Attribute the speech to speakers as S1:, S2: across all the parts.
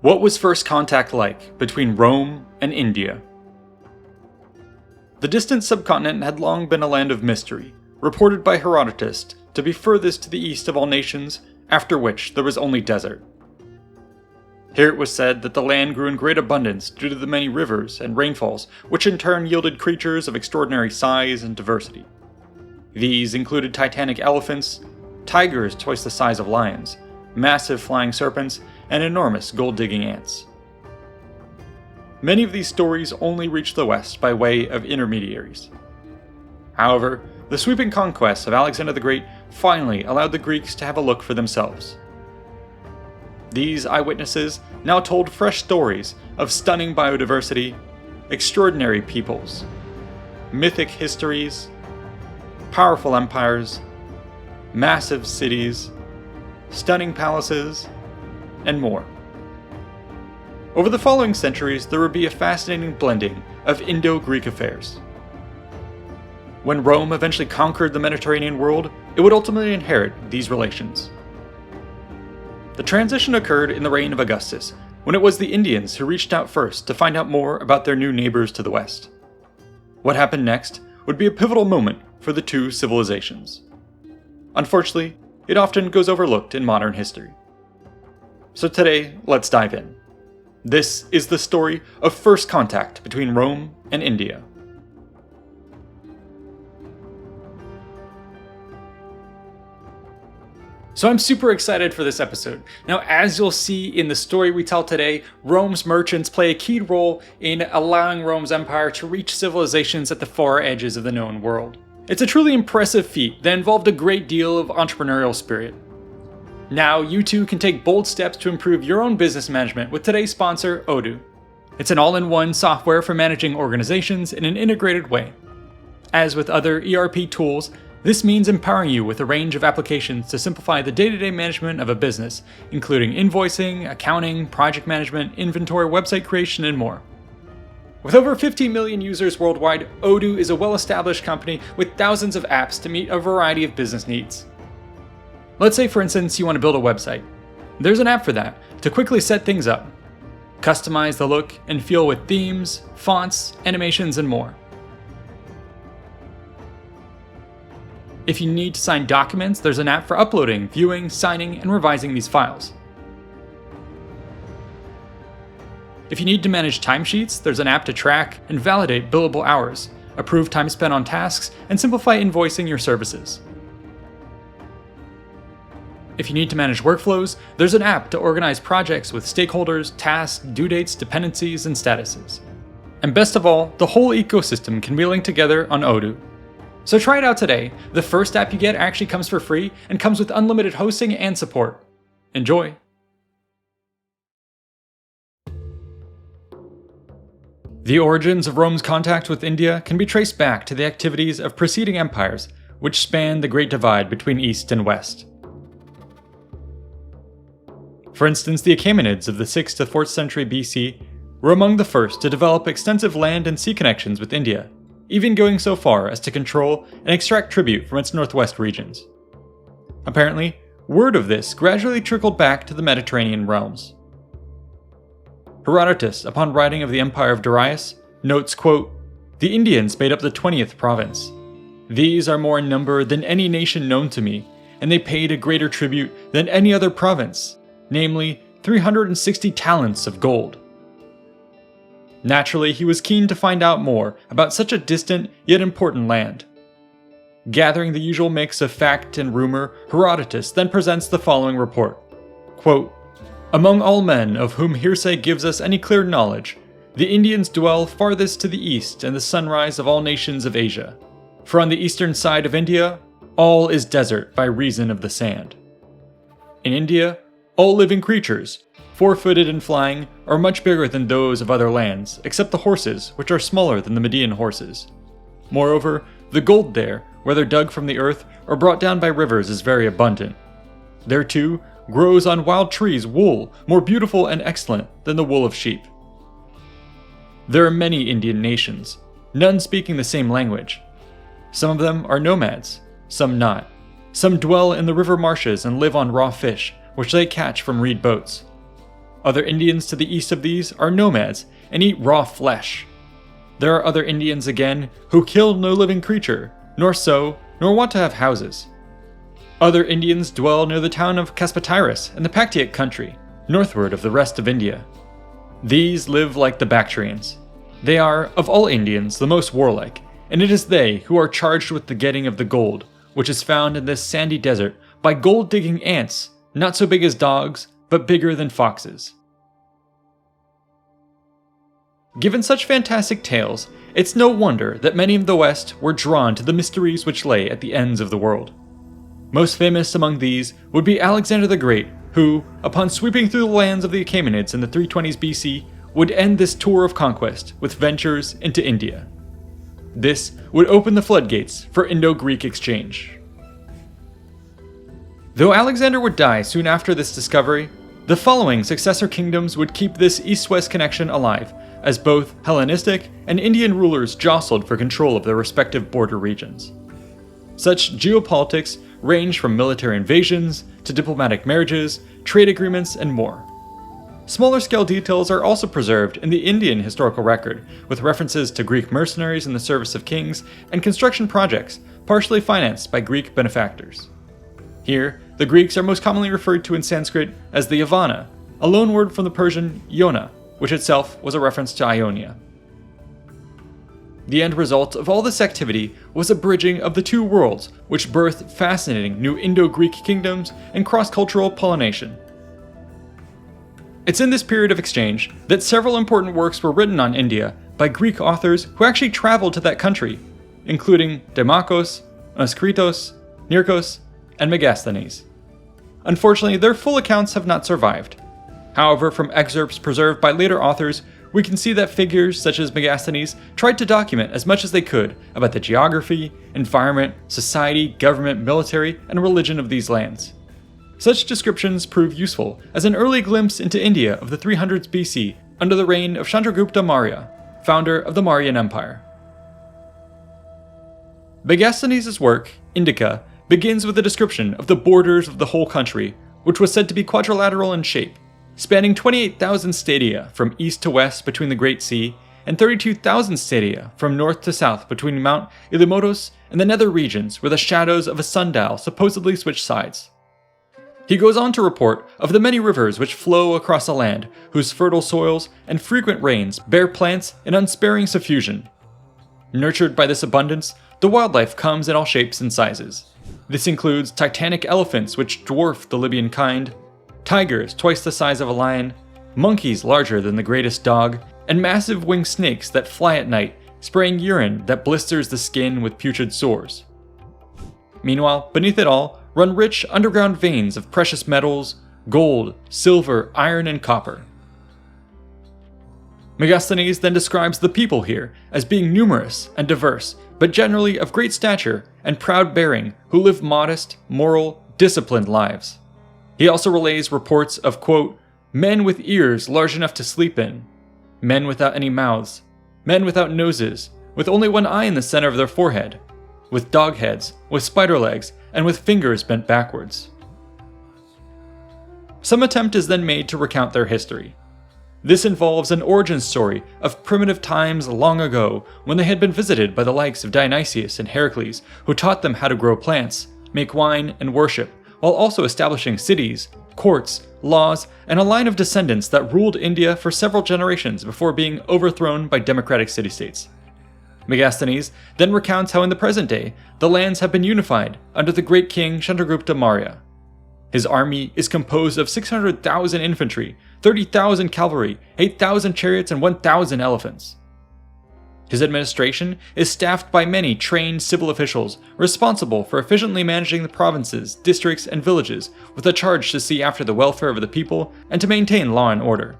S1: What was first contact like between Rome and India? The distant subcontinent had long been a land of mystery, reported by Herodotus to be furthest to the east of all nations, after which there was only desert. Here it was said that the land grew in great abundance due to the many rivers and rainfalls, which in turn yielded creatures of extraordinary size and diversity. These included titanic elephants, tigers twice the size of lions, massive flying serpents, and enormous gold-digging ants. Many of these stories only reached the west by way of intermediaries. However, the sweeping conquests of Alexander the Great finally allowed the Greeks to have a look for themselves. These eyewitnesses now told fresh stories of stunning biodiversity, extraordinary peoples, mythic histories, powerful empires, massive cities, stunning palaces, and more. Over the following centuries, there would be a fascinating blending of Indo-Greek affairs. When Rome eventually conquered the Mediterranean world, it would ultimately inherit these relations. The transition occurred in the reign of Augustus, when it was the Indians who reached out first to find out more about their new neighbors to the west. What happened next would be a pivotal moment for the two civilizations. Unfortunately, it often goes overlooked in modern history. So today, let's dive in. This is the story of first contact between Rome and India. So I'm super excited for this episode. Now, as you'll see in the story we tell today, Rome's merchants play a key role in allowing Rome's empire to reach civilizations at the far edges of the known world. It's a truly impressive feat that involved a great deal of entrepreneurial spirit. Now, you too can take bold steps to improve your own business management with today's sponsor, Odoo. It's an all-in-one software for managing organizations in an integrated way. As with other ERP tools, this means empowering you with a range of applications to simplify the day-to-day management of a business, including invoicing, accounting, project management, inventory, website creation, and more. With over 15 million users worldwide, Odoo is a well-established company with thousands of apps to meet a variety of business needs. Let's say, for instance, you want to build a website. There's an app for that, to quickly set things up. Customize the look and feel with themes, fonts, animations, and more. If you need to sign documents, there's an app for uploading, viewing, signing, and revising these files. If you need to manage timesheets, there's an app to track and validate billable hours, approve time spent on tasks, and simplify invoicing your services. If you need to manage workflows, there's an app to organize projects with stakeholders, tasks, due dates, dependencies, and statuses. And best of all, the whole ecosystem can be linked together on Odoo. So try it out today. The first app you get actually comes for free and comes with unlimited hosting and support. Enjoy! The origins of Rome's contact with India can be traced back to the activities of preceding empires, which spanned the Great Divide between East and West. For instance, the Achaemenids of the 6th to 4th century BC were among the first to develop extensive land and sea connections with India, even going so far as to control and extract tribute from its northwest regions. Apparently, word of this gradually trickled back to the Mediterranean realms. Herodotus, upon writing of the Empire of Darius, notes, quote, "The Indians made up the 20th province. These are more in number than any nation known to me, and they paid a greater tribute than any other province, namely 360 talents of gold." Naturally, he was keen to find out more about such a distant yet important land. Gathering the usual mix of fact and rumor, Herodotus then presents the following report. Quote, "Among all men of whom hearsay gives us any clear knowledge, the Indians dwell farthest to the east and the sunrise of all nations of Asia. For on the eastern side of India, all is desert by reason of the sand. In India, all living creatures, four-footed and flying, are much bigger than those of other lands, except the horses, which are smaller than the Median horses. Moreover, the gold there, whether dug from the earth or brought down by rivers, is very abundant. There too grows on wild trees wool, more beautiful and excellent than the wool of sheep. There are many Indian nations, none speaking the same language. Some of them are nomads, some not. Some dwell in the river marshes and live on raw fish, which they catch from reed boats. Other Indians to the east of these are nomads and eat raw flesh. There are other Indians again who kill no living creature, nor sow, nor want to have houses. Other Indians dwell near the town of Caspatyrus in the Paktiak country, northward of the rest of India. These live like the Bactrians. They are, of all Indians, the most warlike, and it is they who are charged with the getting of the gold, which is found in this sandy desert by gold-digging ants, not so big as dogs, but bigger than foxes. Given such fantastic tales, it's no wonder that many in the West were drawn to the mysteries which lay at the ends of the world. Most famous among these would be Alexander the Great, who, upon sweeping through the lands of the Achaemenids in the 320s BC, would end this tour of conquest with ventures into India. This would open the floodgates for Indo-Greek exchange. Though Alexander would die soon after this discovery, the following successor kingdoms would keep this east-west connection alive, as both Hellenistic and Indian rulers jostled for control of their respective border regions. Such geopolitics range from military invasions to diplomatic marriages, trade agreements, and more. Smaller scale details are also preserved in the Indian historical record, with references to Greek mercenaries in the service of kings and construction projects partially financed by Greek benefactors. Here, the Greeks are most commonly referred to in Sanskrit as the Yavana, a loanword from the Persian Yona, which itself was a reference to Ionia. The end result of all this activity was a bridging of the two worlds, which birthed fascinating new Indo-Greek kingdoms and cross-cultural pollination. It's in this period of exchange that several important works were written on India by Greek authors who actually traveled to that country, including Deimachos, Oskritos, Nearchos, and Megasthenes. Unfortunately, their full accounts have not survived. However, from excerpts preserved by later authors, we can see that figures such as Megasthenes tried to document as much as they could about the geography, environment, society, government, military, and religion of these lands. Such descriptions prove useful as an early glimpse into India of the 300s BC under the reign of Chandragupta Maurya, founder of the Mauryan Empire. Megasthenes' work, Invicta, begins with a description of the borders of the whole country, which was said to be quadrilateral in shape, spanning 28,000 stadia from east to west between the Great Sea, and 32,000 stadia from north to south between Mount Illimodus and the nether regions where the shadows of a sundial supposedly switch sides. He goes on to report of the many rivers which flow across a land whose fertile soils and frequent rains bear plants in unsparing suffusion. Nurtured by this abundance, the wildlife comes in all shapes and sizes. This includes titanic elephants which dwarf the Libyan kind, tigers twice the size of a lion, monkeys larger than the greatest dog, and massive winged snakes that fly at night, spraying urine that blisters the skin with putrid sores. Meanwhile, beneath it all, run rich underground veins of precious metals, gold, silver, iron, and copper. Megasthenes then describes the people here as being numerous and diverse, but generally of great stature and proud bearing, who live modest, moral, disciplined lives. He also relays reports of, quote, men with ears large enough to sleep in, men without any mouths, men without noses, with only one eye in the center of their forehead, with dog heads, with spider legs, and with fingers bent backwards. Some attempt is then made to recount their history. This involves an origin story of primitive times long ago when they had been visited by the likes of Dionysius and Heracles, who taught them how to grow plants, make wine, and worship, while also establishing cities, courts, laws, and a line of descendants that ruled India for several generations before being overthrown by democratic city-states. Megasthenes then recounts how in the present day, the lands have been unified under the great king Chandragupta Maurya. His army is composed of 600,000 infantry, 30,000 cavalry, 8,000 chariots, and 1,000 elephants. His administration is staffed by many trained civil officials responsible for efficiently managing the provinces, districts, and villages with a charge to see after the welfare of the people and to maintain law and order.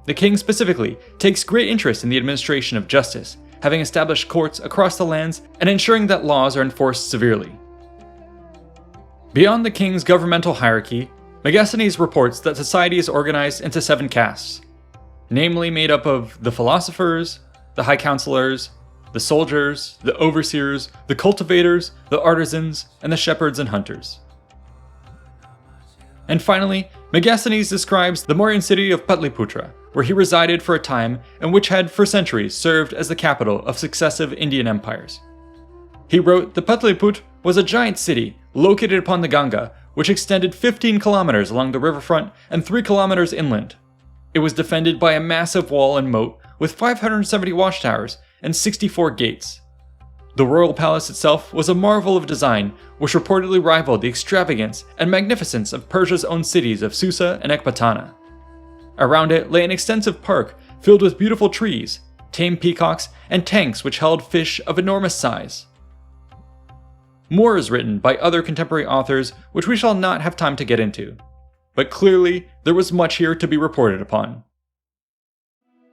S1: The king specifically takes great interest in the administration of justice, having established courts across the lands and ensuring that laws are enforced severely. Beyond the king's governmental hierarchy, Megasthenes reports that society is organized into 7 castes, namely made up of the philosophers, the high counselors, the soldiers, the overseers, the cultivators, the artisans, and the shepherds and hunters. And finally, Megasthenes describes the Mauryan city of Patliputra, where he resided for a time and which had for centuries served as the capital of successive Indian empires. He wrote that Patliputra was a giant city located upon the Ganga, which extended 15 kilometers along the riverfront and 3 kilometers inland. It was defended by a massive wall and moat with 570 watchtowers and 64 gates. The royal palace itself was a marvel of design, which reportedly rivaled the extravagance and magnificence of Persia's own cities of Susa and Ecbatana. Around it lay an extensive park filled with beautiful trees, tame peacocks, and tanks which held fish of enormous size. More is written by other contemporary authors which we shall not have time to get into, but clearly there was much here to be reported upon.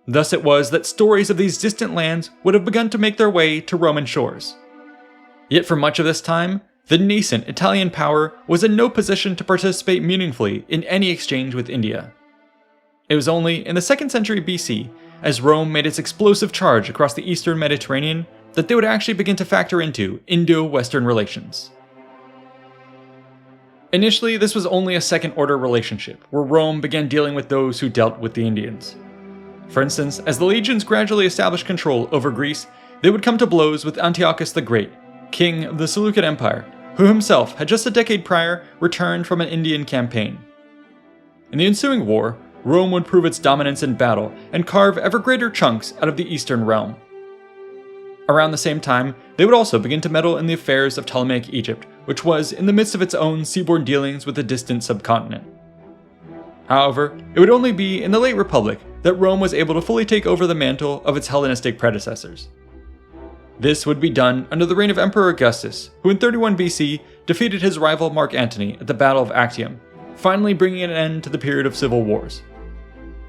S1: Thus it was that stories of these distant lands would have begun to make their way to Roman shores. Yet for much of this time, the nascent Italian power was in no position to participate meaningfully in any exchange with India. It was only in the 2nd century BC, as Rome made its explosive charge across the eastern Mediterranean, that they would actually begin to factor into Indo-Western relations. Initially, this was only a second-order relationship, where Rome began dealing with those who dealt with the Indians. For instance, as the legions gradually established control over Greece, they would come to blows with Antiochus the Great, king of the Seleucid Empire, who himself had just a decade prior returned from an Indian campaign. In the ensuing war, Rome would prove its dominance in battle and carve ever greater chunks out of the eastern realm. Around the same time, they would also begin to meddle in the affairs of Ptolemaic Egypt, which was in the midst of its own seaborne dealings with the distant subcontinent. However, it would only be in the late Republic that Rome was able to fully take over the mantle of its Hellenistic predecessors. This would be done under the reign of Emperor Augustus, who in 31 BC defeated his rival Mark Antony at the Battle of Actium, finally bringing an end to the period of civil wars.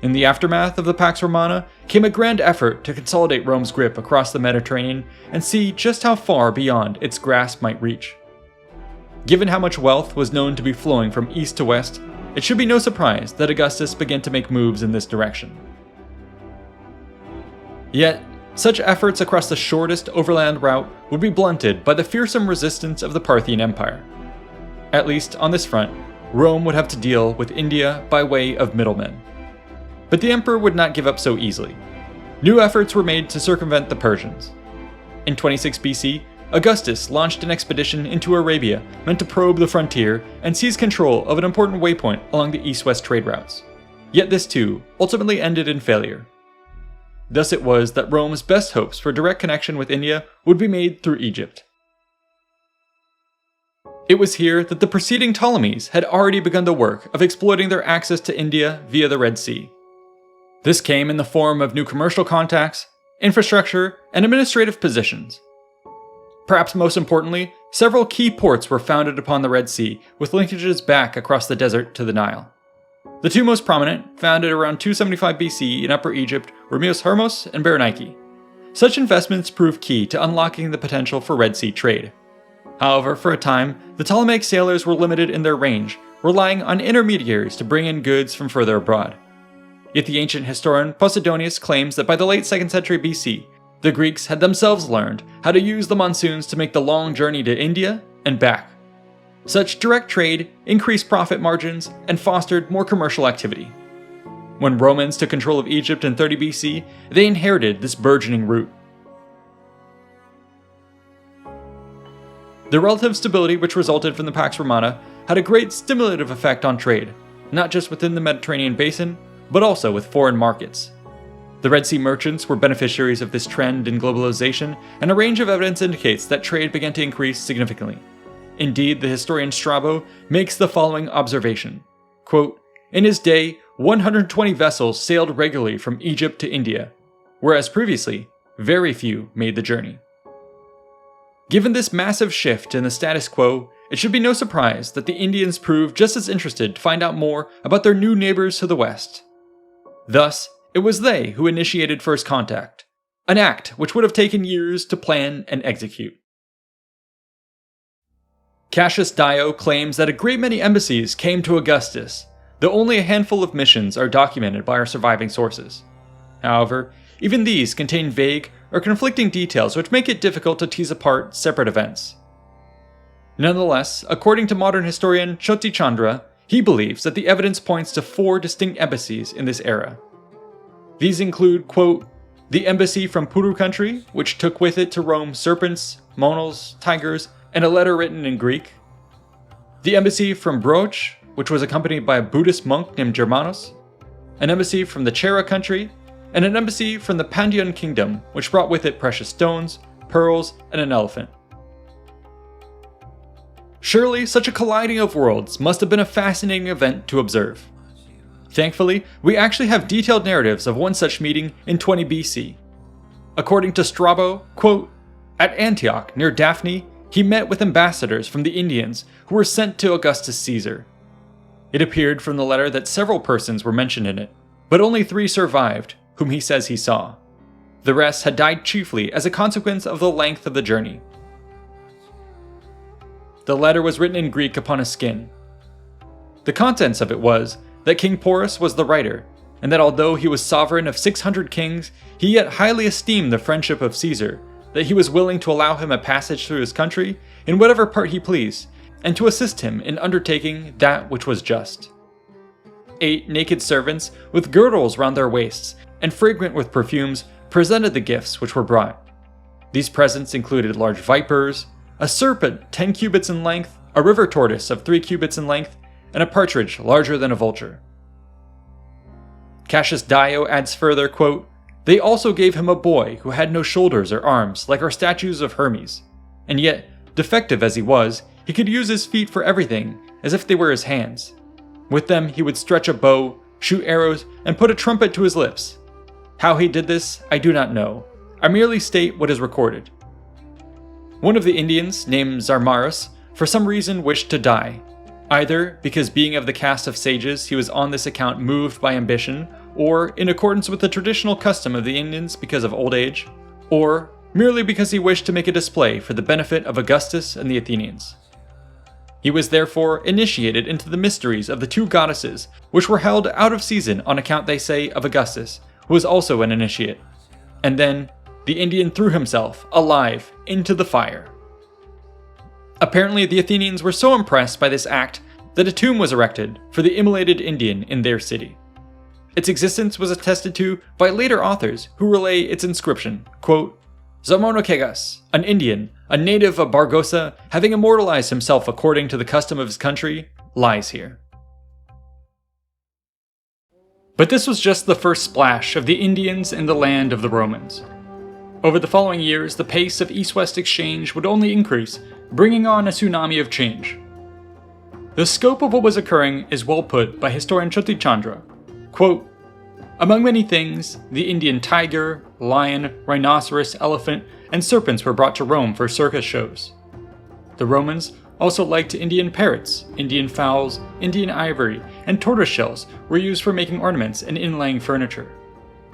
S1: In the aftermath of the Pax Romana came a grand effort to consolidate Rome's grip across the Mediterranean and see just how far beyond its grasp might reach. Given how much wealth was known to be flowing from east to west, it should be no surprise that Augustus began to make moves in this direction. Yet, such efforts across the shortest overland route would be blunted by the fearsome resistance of the Parthian Empire. At least on this front, Rome would have to deal with India by way of middlemen. But the emperor would not give up so easily. New efforts were made to circumvent the Persians. In 26 BC, Augustus launched an expedition into Arabia meant to probe the frontier and seize control of an important waypoint along the east-west trade routes. Yet this too ultimately ended in failure. Thus it was that Rome's best hopes for direct connection with India would be made through Egypt. It was here that the preceding Ptolemies had already begun the work of exploiting their access to India via the Red Sea. This came in the form of new commercial contacts, infrastructure, and administrative positions. Perhaps most importantly, several key ports were founded upon the Red Sea, with linkages back across the desert to the Nile. The two most prominent, founded around 275 BC in Upper Egypt, were Myos Hermos and Berenike. Such investments proved key to unlocking the potential for Red Sea trade. However, for a time, the Ptolemaic sailors were limited in their range, relying on intermediaries to bring in goods from further abroad. Yet the ancient historian Posidonius claims that by the late 2nd century BC, the Greeks had themselves learned how to use the monsoons to make the long journey to India and back. Such direct trade increased profit margins and fostered more commercial activity. When Romans took control of Egypt in 30 BC, they inherited this burgeoning route. The relative stability which resulted from the Pax Romana had a great stimulative effect on trade, not just within the Mediterranean basin, but also with foreign markets. The Red Sea merchants were beneficiaries of this trend in globalization, and a range of evidence indicates that trade began to increase significantly. Indeed, the historian Strabo makes the following observation, quote, "In his day, 120 vessels sailed regularly from Egypt to India, whereas previously, very few made the journey." Given this massive shift in the status quo, it should be no surprise that the Indians proved just as interested to find out more about their new neighbors to the west. Thus, it was they who initiated first contact, an act which would have taken years to plan and execute. Cassius Dio claims that a great many embassies came to Augustus, though only a handful of missions are documented by our surviving sources. However, even these contain vague or conflicting details which make it difficult to tease apart separate events. Nonetheless, according to modern historian Choti Chandra, He believes that the evidence points to 4 distinct embassies in this era. These include, quote, the embassy from Puru country, which took with it to Rome serpents, monals, tigers, and a letter written in Greek. The embassy from Broch, which was accompanied by a Buddhist monk named Germanus. An embassy from the Chera country, and an embassy from the Pandyan kingdom, which brought with it precious stones, pearls, and an elephant. Surely, such a colliding of worlds must have been a fascinating event to observe. Thankfully, we actually have detailed narratives of one such meeting in 20 BC. According to Strabo, quote, at Antioch, near Daphne, he met with ambassadors from the Indians who were sent to Augustus Caesar. It appeared from the letter that several persons were mentioned in it, but only 3 survived, whom he says he saw. The rest had died chiefly as a consequence of the length of the journey. The letter was written in Greek upon a skin. The contents of it was that King Porus was the writer, and that although he was sovereign of 600 kings, he yet highly esteemed the friendship of Caesar, that he was willing to allow him a passage through his country in whatever part he pleased, and to assist him in undertaking that which was just. 8 naked servants, with girdles round their waists, and fragrant with perfumes, presented the gifts which were brought. These presents included large vipers, a serpent 10 cubits in length, a river tortoise of 3 cubits in length, and a partridge larger than a vulture. Cassius Dio adds further, quote, they also gave him a boy who had no shoulders or arms like our statues of Hermes, and yet, defective as he was, he could use his feet for everything, as if they were his hands. With them he would stretch a bow, shoot arrows, and put a trumpet to his lips. How he did this, I do not know. I merely state what is recorded. One of the Indians, named Zarmarus, for some reason wished to die, either because being of the caste of sages he was on this account moved by ambition, or in accordance with the traditional custom of the Indians because of old age, or merely because he wished to make a display for the benefit of Augustus and the Athenians. He was therefore initiated into the mysteries of the 2 goddesses, which were held out of season on account, they say, of Augustus, who was also an initiate. And then, the Indian threw himself, alive, into the fire. Apparently, the Athenians were so impressed by this act that a tomb was erected for the immolated Indian in their city. Its existence was attested to by later authors who relay its inscription, quote, Zarmonokegas, an Indian, a native of Bargosa, having immortalized himself according to the custom of his country, lies here. But this was just the first splash of the Indians in the land of the Romans. Over the following years, the pace of east-west exchange would only increase, bringing on a tsunami of change. The scope of what was occurring is well put by historian Chuti Chandra. Quote, among many things, the Indian tiger, lion, rhinoceros, elephant, and serpents were brought to Rome for circus shows. The Romans also liked Indian parrots, Indian fowls, Indian ivory, and tortoise shells were used for making ornaments and inlaying furniture.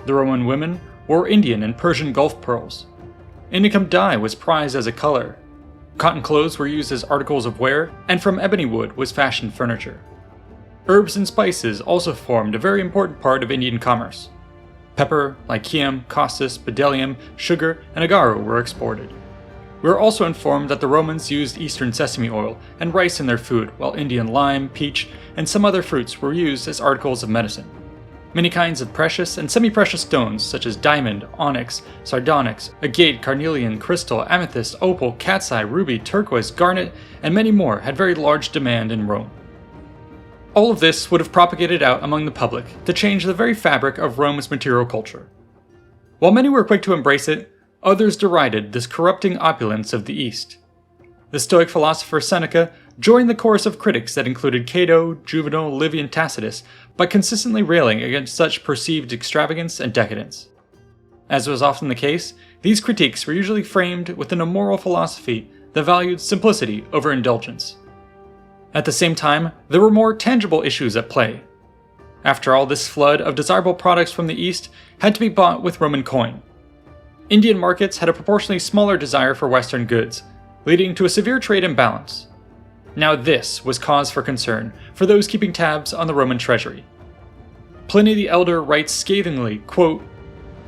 S1: The Roman women wore Indian and Persian Gulf pearls. Indicum dye was prized as a color. Cotton clothes were used as articles of wear, and from ebony wood was fashioned furniture. Herbs and spices also formed a very important part of Indian commerce. Pepper, lycium, costus, bdellium, sugar, and agaro were exported. We are also informed that the Romans used eastern sesame oil and rice in their food, while Indian lime, peach, and some other fruits were used as articles of medicine. Many kinds of precious and semi-precious stones such as diamond, onyx, sardonyx, agate, carnelian, crystal, amethyst, opal, cat's eye, ruby, turquoise, garnet, and many more had very large demand in Rome. All of this would have propagated out among the public to change the very fabric of Rome's material culture. While many were quick to embrace it, others derided this corrupting opulence of the East. The Stoic philosopher Seneca joined the chorus of critics that included Cato, Juvenal, Livy, and Tacitus by consistently railing against such perceived extravagance and decadence. As was often the case, these critiques were usually framed within a moral philosophy that valued simplicity over indulgence. At the same time, there were more tangible issues at play. After all, this flood of desirable products from the East had to be bought with Roman coin. Indian markets had a proportionally smaller desire for Western goods, leading to a severe trade imbalance. Now this was cause for concern for those keeping tabs on the Roman treasury. Pliny the Elder writes scathingly, quote,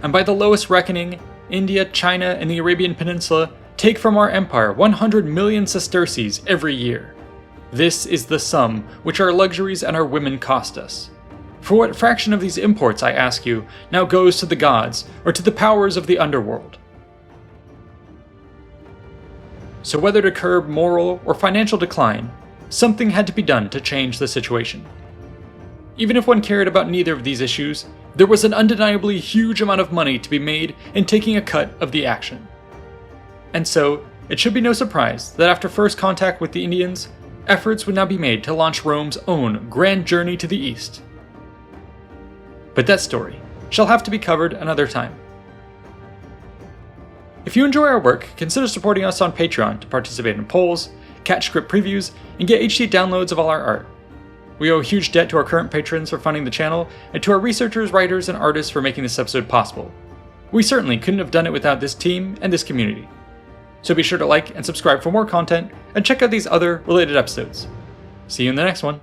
S1: and by the lowest reckoning, India, China, and the Arabian Peninsula take from our empire 100 million sesterces every year. This is the sum which our luxuries and our women cost us. For what fraction of these imports, I ask you, now goes to the gods or to the powers of the underworld? So whether to curb moral or financial decline, something had to be done to change the situation. Even if one cared about neither of these issues, there was an undeniably huge amount of money to be made in taking a cut of the action. And so, it should be no surprise that after first contact with the Indians, efforts would now be made to launch Rome's own grand journey to the east. But that story shall have to be covered another time. If you enjoy our work, consider supporting us on Patreon to participate in polls, catch script previews, and get HD downloads of all our art. We owe a huge debt to our current patrons for funding the channel, and to our researchers, writers, and artists for making this episode possible. We certainly couldn't have done it without this team and this community. So be sure to like and subscribe for more content, and check out these other related episodes. See you in the next one.